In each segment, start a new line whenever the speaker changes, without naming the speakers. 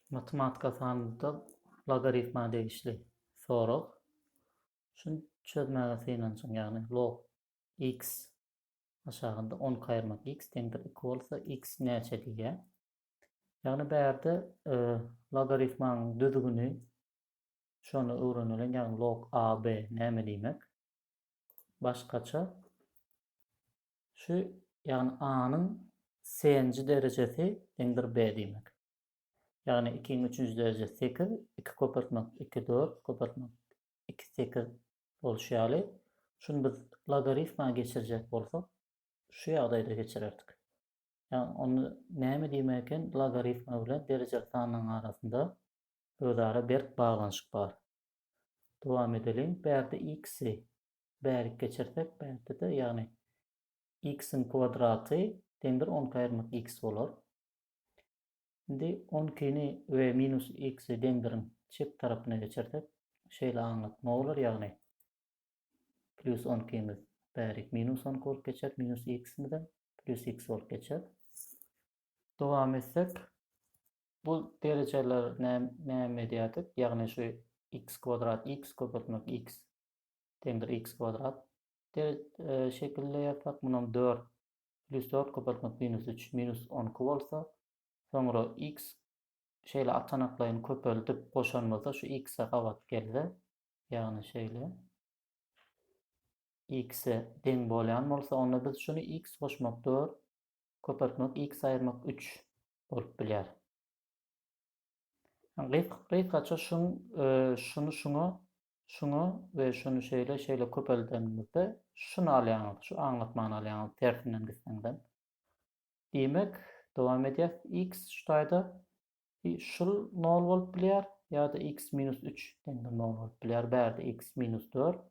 Matematika sanında logaritma değişli soru. Şunu çözmeye sığınansın yani log x aşağında 10 kayırmak x dendir 2 olsa x neçe diye. Yani bu yerde logaritmanın düzgünü şunu öğrenelim yani log ab ne demek? Başkaça şu yani a'nın s'nci derecesi dendir b demek. Yani 2'nin 3. derece 8, 2 kopartmak 2 4, kopartmak 2 8 oluşuyor. Şunu biz logaritma geçirecek olsak şu yağdayda geçirerdik. Yani onu neyme demekken logaritma ile derece sanının arasında özara bir bağlanışık var. Devam edelim. Berde x'i berik geçirsek berde de yani x'in kvadratı dendir 10 kayırmak x olur. Şimdi 12'ni ve minus x'i dendirin çift tarafına geçirsek şeyle anlatma olur yani plus 12'miz berik minus 10 olup geçer minus x'imizden plus x olup geçer. Devam etsek bu dereceler ne diyedik yani şu x kvadrat x kopartmak x dendir x kvadrat şekilde yapak bunun 4 plus 4 kopartmak minus 3 minus 10 olsa sonra x şeyle atanaklayın köpöldüp boşanmasa şu x'e kavat geldi. Yani şeyle x'e den bolan olsa onda biz şunu x koşmak 4 köpörtmek x ayırmak 3 olup biler. Kıykaça şunu ve şunu şeyle köpöldenimizde şunu alayanız, şu anlatmanı alayanız tersinden gitsenden. Demek devam edeceğiz. X şurada şul nol volt biler ya da x minus 3 denir nol volt biler. Berde x minus 4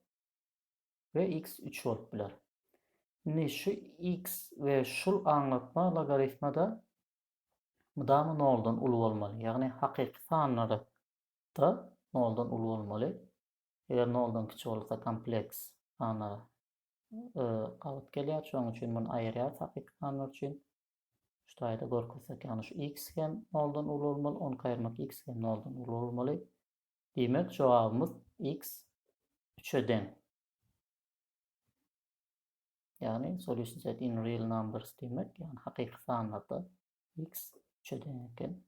ve x 3 volt biler. Ne şu x ve şul anlatma logaritmada mıdamı noldan ulu olmalı. Yani hakiki sanları da noldan ulu olmalı. Eğer noldan küçük olursa kompleks sanları kalıp geliyor. Şunun için bunu ayırıyoruz hakiki sanlar için. Şurada görürsek yani şu x hem noldan ulu olmalı. 10 kayırmak x hem noldan ulu olmalı. Demek cevabımız x 3'e den. Yani solution set in real numbers demek yani hakiki sanlarda x 3'e den eken.